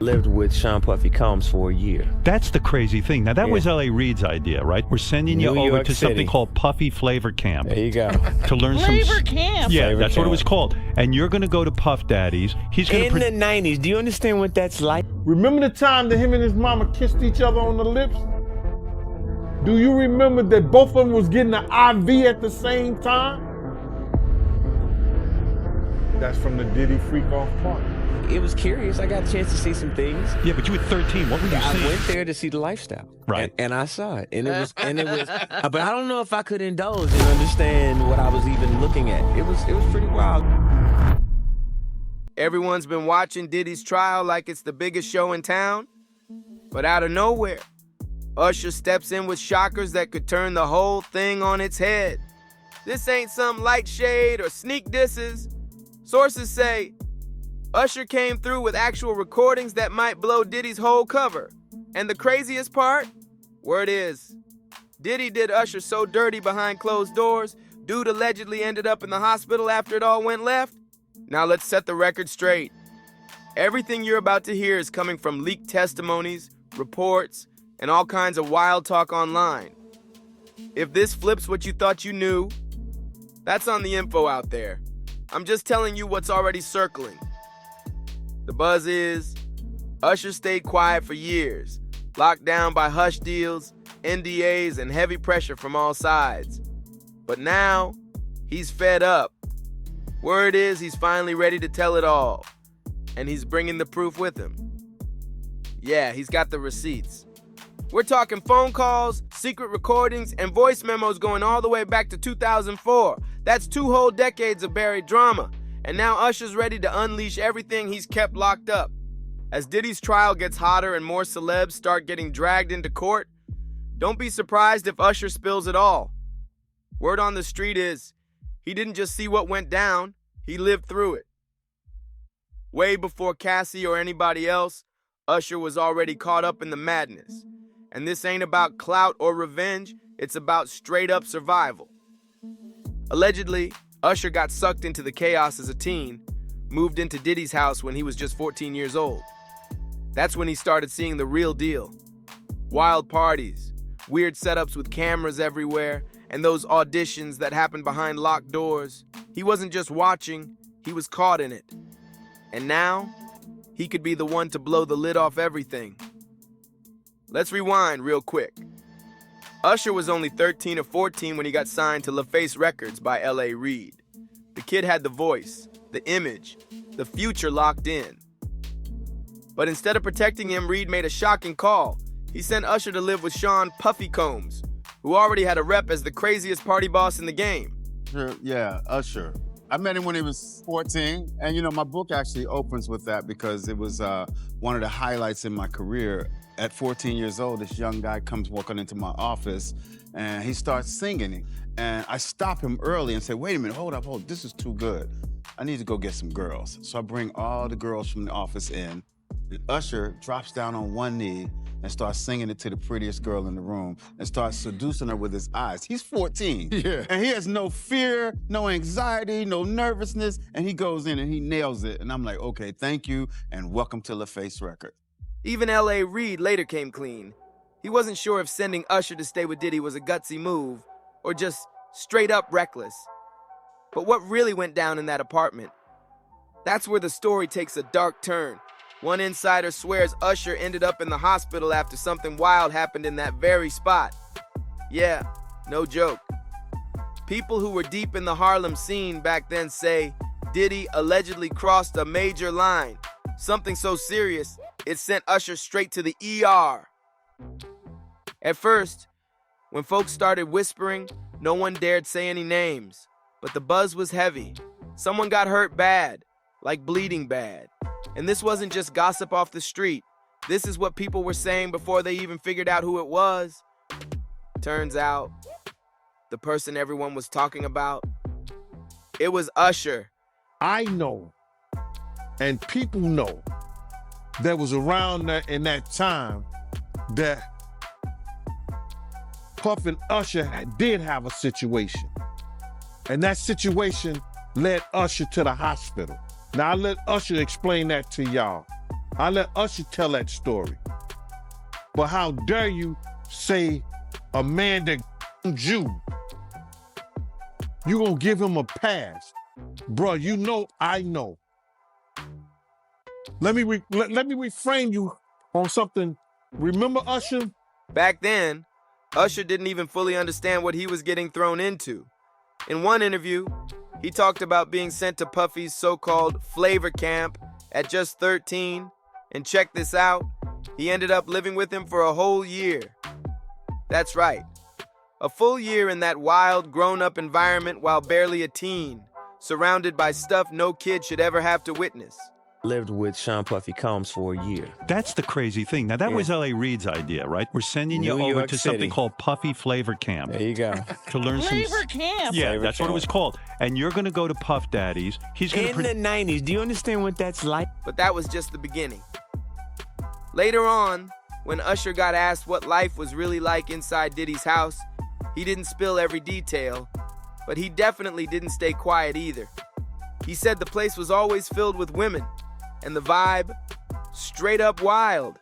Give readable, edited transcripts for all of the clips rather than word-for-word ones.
Lived with Sean Puffy Combs for a year. That's the crazy thing. Now, that was L.A. Reid's idea, right? We're sending you New over York to City. something called Puffy Flavor Camp. There you go. To learn Flavor Camp? Yeah, Flavor that's what it Camp. was called. And you're going to go to Puff Daddy's. He's going In the 90s, do you understand what that's like? Remember the time that him and his mama kissed each other on the lips? Do you remember that both of them was getting an IV at the same time? That's from the Diddy Freak Off party. It was curious. I got a chance to see some things. Yeah, but you were 13. What were you I seeing? went there to see the lifestyle. Right. And I saw it. And it was, but I don't know if I could indulge and understand what I was even looking at. It was pretty wild. Everyone's been watching Diddy's trial like it's the biggest show in town. But out of nowhere, Usher steps in with shockers that could turn the whole thing on its head. This ain't some light shade or sneak disses. Sources say Usher came through with actual recordings that might blow Diddy's whole cover. And the craziest part? Word is, Diddy did Usher so dirty behind closed doors, dude allegedly ended up in the hospital after it all went left. Now let's set the record straight. Everything you're about to hear is coming from leaked testimonies, reports, and all kinds of wild talk online. If this flips what you thought you knew, that's on the info out there. I'm just telling you what's already circling. The buzz is, Usher stayed quiet for years, locked down by hush deals, NDAs, and heavy pressure from all sides. But now, he's fed up. Word is he's finally ready to tell it all. And he's bringing the proof with him. Yeah, he's got the receipts. We're talking phone calls, secret recordings, and voice memos going all the way back to 2004. That's 2 whole decades of buried drama. And now Usher's ready to unleash everything he's kept locked up. As Diddy's trial gets hotter and more celebs start getting dragged into court, don't be surprised if Usher spills it all. Word on the street is, he didn't just see what went down, he lived through it. Way before Cassie or anybody else, Usher was already caught up in the madness. And this ain't about clout or revenge, it's about straight-up survival. Allegedly, Usher got sucked into the chaos as a teen, moved into Diddy's house when he was just 14 years old. That's when he started seeing the real deal. Wild parties, weird setups with cameras everywhere, and those auditions that happened behind locked doors. He wasn't just watching, he was caught in it. And now, he could be the one to blow the lid off everything. Let's rewind real quick. Usher was only 13 or 14 when he got signed to LaFace Records by L.A. Reid. The kid had the voice, the image, the future locked in. But instead of protecting him, Reid made a shocking call. He sent Usher to live with Sean Puffy Combs, who already had a rep as the craziest party boss in the game. Yeah, Usher. I met him when he was 14, and you know, my book actually opens with that because it was one of the highlights in my career. At 14 years old, this young guy comes walking into my office, and he starts singing. And I stop him early and say, wait a minute, hold up, this is too good. I need to go get some girls. So I bring all the girls from the office in. And Usher drops down on one knee and starts singing it to the prettiest girl in the room and starts seducing her with his eyes. He's 14. Yeah. And he has no fear, no anxiety, no nervousness, and he goes in and he nails it. And I'm like, okay, thank you, and welcome to LaFace Records. Even L.A. Reid later came clean. He wasn't sure if sending Usher to stay with Diddy was a gutsy move or just straight up reckless. But what really went down in that apartment? That's where the story takes a dark turn. One insider swears Usher ended up in the hospital after something wild happened in that very spot. Yeah, no joke. People who were deep in the Harlem scene back then say Diddy allegedly crossed a major line, something so serious it sent Usher straight to the ER. At first, when folks started whispering, no one dared say any names, but the buzz was heavy. Someone got hurt bad, like bleeding bad. And this wasn't just gossip off the street. This is what people were saying before they even figured out who it was. Turns out, the person everyone was talking about, it was Usher. I know, and people know, that was around in that time that Puff and Usher did have a situation. And that situation led Usher to the hospital. Now, I'll let Usher explain that to y'all. I let Usher tell that story. But how dare you say a man that you gonna give him a pass? Bro, you know I know. Let me reframe you on something. Remember Usher? Back then, Usher didn't even fully understand what he was getting thrown into. In one interview, he talked about being sent to Puffy's so-called flavor camp at just 13, and check this out, he ended up living with him for a whole year. That's right, a full year in that wild, grown-up environment while barely a teen, surrounded by stuff no kid should ever have to witness. Lived with Sean Puffy Combs for a year. That's the crazy thing. Now, that was L.A. Reid's idea, right? We're sending you New over York to City. something called Puffy Flavor Camp There you go. to learn Flavor camp. Yeah, Flavor that's what it camp. was called. And you're going to go to Puff Daddy's. He's going In the 90s, do you understand what that's like? But that was just the beginning. Later on, when Usher got asked what life was really like inside Diddy's house, he didn't spill every detail, but he definitely didn't stay quiet either. He said the place was always filled with women, and the vibe, straight up wild.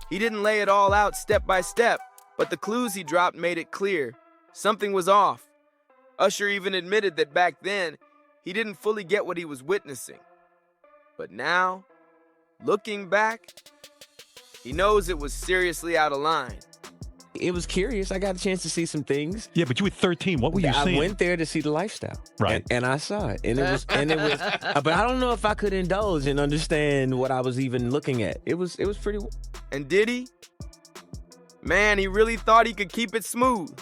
He didn't lay it all out step by step, but the clues he dropped made it clear something was off. Usher even admitted that back then, he didn't fully get what he was witnessing. But now, looking back, he knows it was seriously out of line. It was curious. I got a chance to see some things. Yeah, but you were 13. What were you I seeing? went there to see the lifestyle, Right. And I saw it, and it was, but I don't know if I could indulge and understand what I was even looking at. It was pretty. And Diddy? Man, he really thought he could keep it smooth.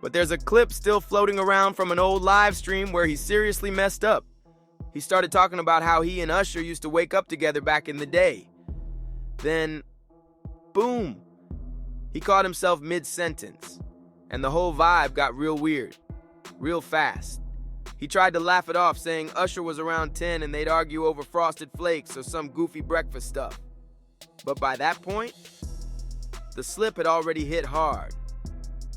But there's a clip still floating around from an old live stream where he seriously messed up. He started talking about how he and Usher used to wake up together back in the day. Then, boom, he caught himself mid-sentence, and the whole vibe got real weird, real fast. He tried to laugh it off, saying Usher was around 10 and they'd argue over Frosted Flakes or some goofy breakfast stuff. But by that point, the slip had already hit hard.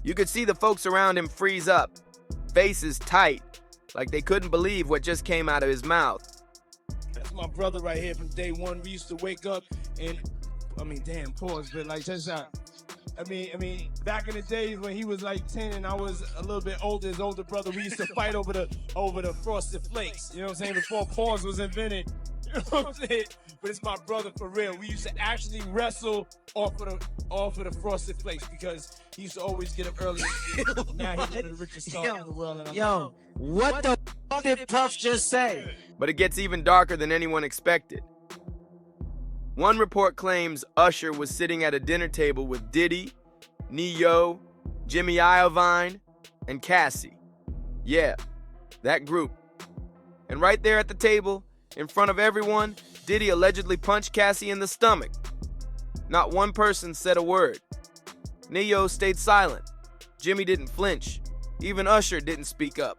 You could see the folks around him freeze up, faces tight, like they couldn't believe what just came out of his mouth. That's my brother right here from day one. We used to wake up and, pause, but like, just back in the days when he was like 10 and I was a little bit older, his older brother, we used to fight over the Frosted Flakes. You know what I'm saying? Before pause was invented. You know what I'm saying? But it's my brother for real. We used to actually wrestle off of the Frosted Flakes because he used to always get up early. Now he's one of the richest stars in the world. And Yo, what the fuck did Puff just say? But it gets even darker than anyone expected. One report claims Usher was sitting at a dinner table with Diddy, Ne-Yo, Jimmy Iovine, and Cassie. Yeah, that group. And right there at the table, in front of everyone, Diddy allegedly punched Cassie in the stomach. Not one person said a word. Ne-Yo stayed silent. Jimmy didn't flinch. Even Usher didn't speak up.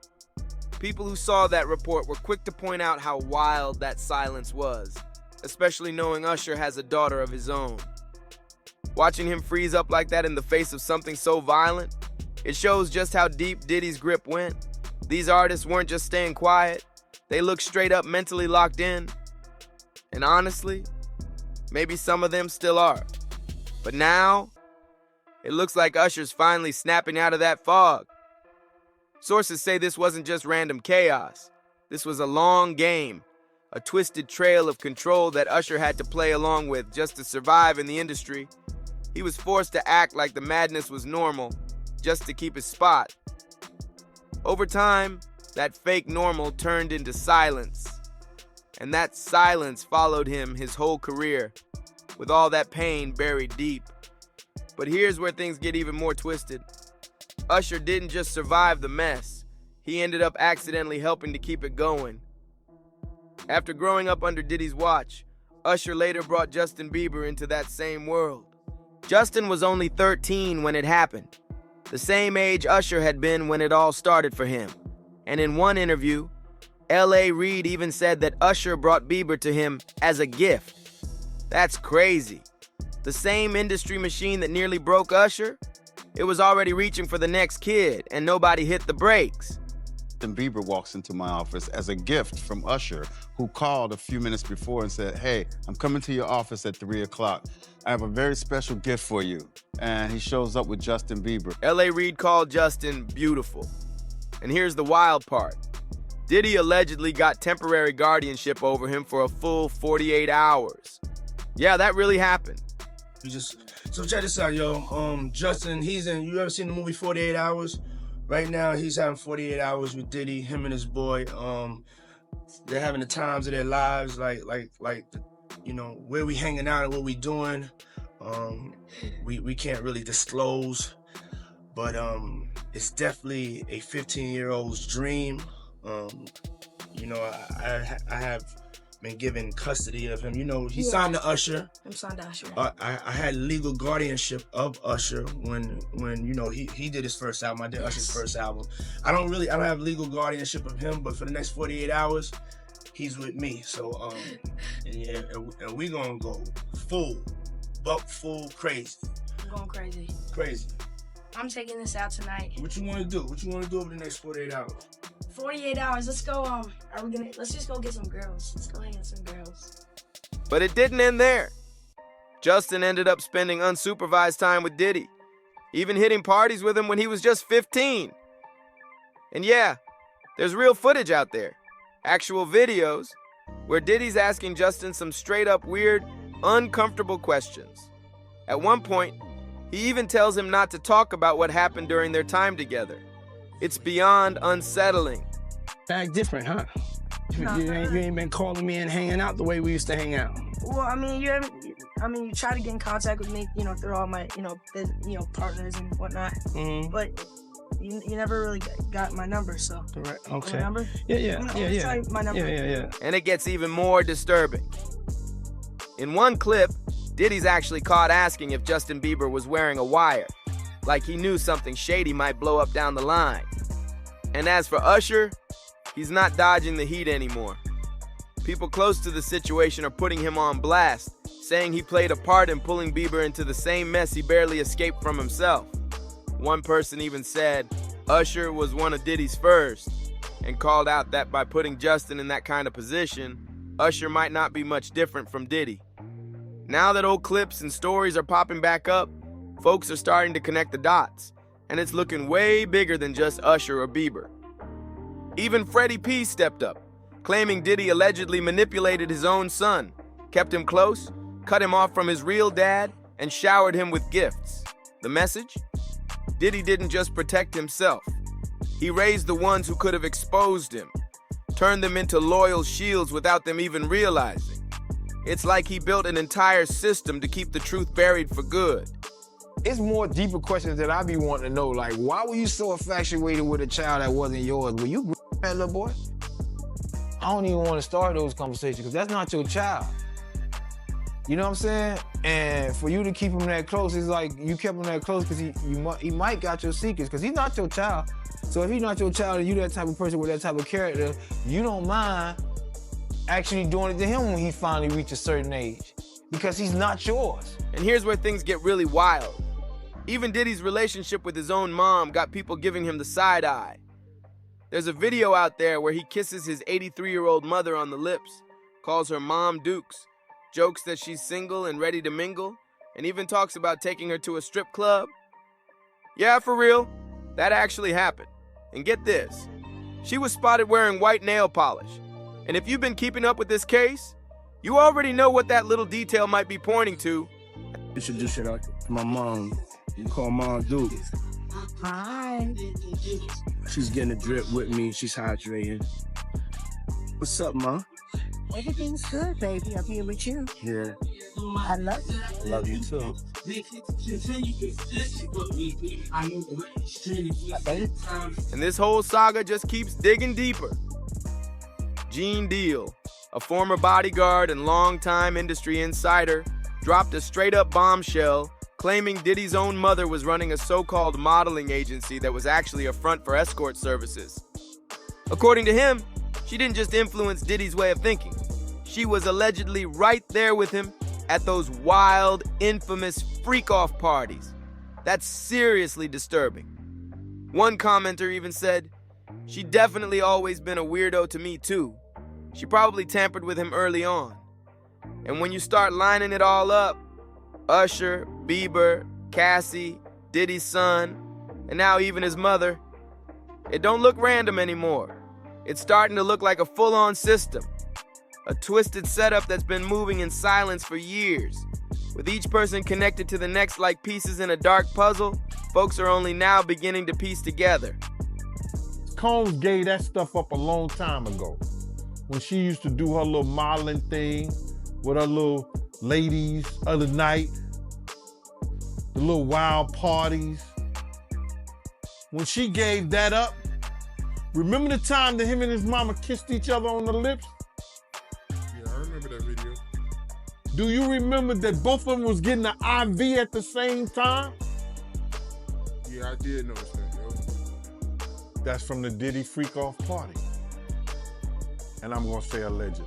People who saw that report were quick to point out how wild that silence was, especially knowing Usher has a daughter of his own. Watching him freeze up like that in the face of something so violent, it shows just how deep Diddy's grip went. These artists weren't just staying quiet, they looked straight up mentally locked in. And honestly, maybe some of them still are. But now, it looks like Usher's finally snapping out of that fog. Sources say this wasn't just random chaos. This was a long game, a twisted trail of control that Usher had to play along with just to survive in the industry. He was forced to act like the madness was normal, just to keep his spot. Over time, that fake normal turned into silence. And that silence followed him his whole career, with all that pain buried deep. But here's where things get even more twisted. Usher didn't just survive the mess, he ended up accidentally helping to keep it going. After growing up under Diddy's watch, Usher later brought Justin Bieber into that same world. Justin was only 13 when it happened, the same age Usher had been when it all started for him. And in one interview, L.A. Reid even said that Usher brought Bieber to him as a gift. That's crazy. The same industry machine that nearly broke Usher, it was already reaching for the next kid, and nobody hit the brakes. Justin Bieber walks into my office as a gift from Usher, who called a few minutes before and said, hey, I'm coming to your office at 3 o'clock. I have a very special gift for you. And he shows up with Justin Bieber. L.A. Reid called Justin beautiful. And here's the wild part. Diddy allegedly got temporary guardianship over him for a full 48 hours. Yeah, that really happened. So check this out, yo. Justin, you ever seen the movie 48 Hours? Right now, he's having 48 hours with Diddy, him and his boy. They're having the times of their lives, like, where we hanging out and what we doing. We can't really disclose, but it's definitely a 15-year-old's dream. I have been given custody of him. He signed to Usher. I'm signed to Usher. I had legal guardianship of Usher when he did his first album. I did Usher's first album. I don't have legal guardianship of him, but for the next 48 hours, he's with me. So and we gonna go full crazy. I'm going crazy. Crazy. I'm taking this out tonight. What you wanna do? What you wanna do over the next 48 hours? 48 hours. Let's go. Let's just go get some girls. Let's go hang with some girls. But it didn't end there. Justin ended up spending unsupervised time with Diddy, even hitting parties with him when he was just 15. And yeah, there's real footage out there, actual videos, where Diddy's asking Justin some straight up weird, uncomfortable questions. At one point, he even tells him not to talk about what happened during their time together. It's beyond unsettling. Back different, huh? You ain't been calling me and hanging out the way we used to hang out. Well, you try to get in contact with me, through all my, partners and whatnot. Mm-hmm. But you never really got my number, so. Right. Okay. My number? Yeah. Tell you my number. Yeah. And it gets even more disturbing. In one clip, Diddy's actually caught asking if Justin Bieber was wearing a wire, like he knew something shady might blow up down the line. And as for Usher, he's not dodging the heat anymore. People close to the situation are putting him on blast, saying he played a part in pulling Bieber into the same mess he barely escaped from himself. One person even said Usher was one of Diddy's first, and called out that by putting Justin in that kind of position, Usher might not be much different from Diddy. Now that old clips and stories are popping back up, folks are starting to connect the dots, and it's looking way bigger than just Usher or Bieber. Even Freddie P stepped up, claiming Diddy allegedly manipulated his own son, kept him close, cut him off from his real dad, and showered him with gifts. The message? Diddy didn't just protect himself. He raised the ones who could have exposed him, turned them into loyal shields without them even realizing. It's like he built an entire system to keep the truth buried for good. It's more deeper questions that I be wanting to know, like, why were you so infatuated with a child that wasn't yours? Were you that little boy? I don't even want to start those conversations because that's not your child. You know what I'm saying? And for you to keep him that close, it's like you kept him that close because he might got your secrets because he's not your child. So if he's not your child and you that type of person with that type of character, you don't mind actually doing it to him when he finally reaches a certain age because he's not yours. And here's where things get really wild. Even Diddy's relationship with his own mom got people giving him the side eye. There's a video out there where he kisses his 83-year-old mother on the lips, calls her Mom Dukes, jokes that she's single and ready to mingle, and even talks about taking her to a strip club. Yeah, for real, that actually happened. And get this, she was spotted wearing white nail polish. And if you've been keeping up with this case, you already know what that little detail might be pointing to. Introduce her to my mom. You call Mom Duke. Hi. She's getting a drip with me. She's hydrating. What's up, Ma? Everything's good, baby. I'm here with you. Yeah. I love you. I love you too. And this whole saga just keeps digging deeper. Gene Deal, a former bodyguard and longtime industry insider, dropped a straight-up bombshell claiming Diddy's own mother was running a so-called modeling agency that was actually a front for escort services. According to him, she didn't just influence Diddy's way of thinking. She was allegedly right there with him at those wild, infamous freak-off parties. That's seriously disturbing. One commenter even said, She definitely always been a weirdo to me too. She probably tampered with him early on. And when you start lining it all up, Usher, Bieber, Cassie, Diddy's son, and now even his mother, it don't look random anymore. It's starting to look like a full-on system. A twisted setup that's been moving in silence for years. With each person connected to the next like pieces in a dark puzzle, folks are only now beginning to piece together. Combs gave that stuff up a long time ago when she used to do her little modeling thing with her little ladies other night, the little wild parties. When she gave that up, remember the time that him and his mama kissed each other on the lips? Yeah, I remember that video. Do you remember that both of them was getting an IV at the same time? Yeah, I did notice that, yo. That's from the Diddy freak off party. And I'm gonna say allegedly.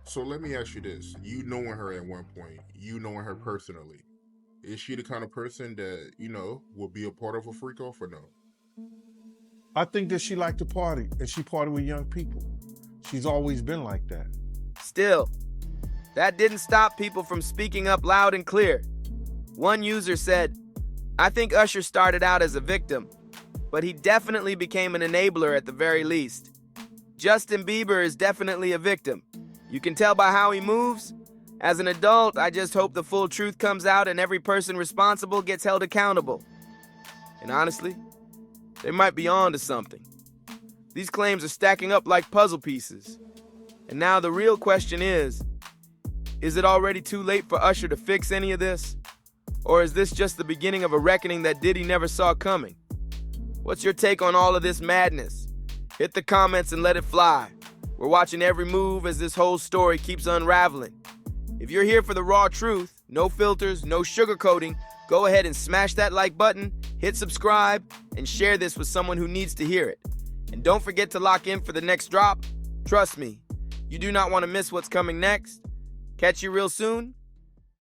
So let me ask you this. You knowing her at one point, you knowing her personally, is she the kind of person that, you know, will be a part of a freak off or no? I think that she liked to party, and she partied with young people. She's always been like that. Still, that didn't stop people from speaking up loud and clear. One user said, "I think Usher started out as a victim, but he definitely became an enabler at the very least. Justin Bieber is definitely a victim. You can tell by how he moves. As an adult, I just hope the full truth comes out and every person responsible gets held accountable." And honestly, they might be on to something. These claims are stacking up like puzzle pieces. And now the real question is it already too late for Usher to fix any of this? Or is this just the beginning of a reckoning that Diddy never saw coming? What's your take on all of this madness? Hit the comments and let it fly. We're watching every move as this whole story keeps unraveling. If you're here for the raw truth, no filters, no sugarcoating, go ahead and smash that like button, hit subscribe, and share this with someone who needs to hear it. And don't forget to lock in for the next drop. Trust me, you do not want to miss what's coming next. Catch you real soon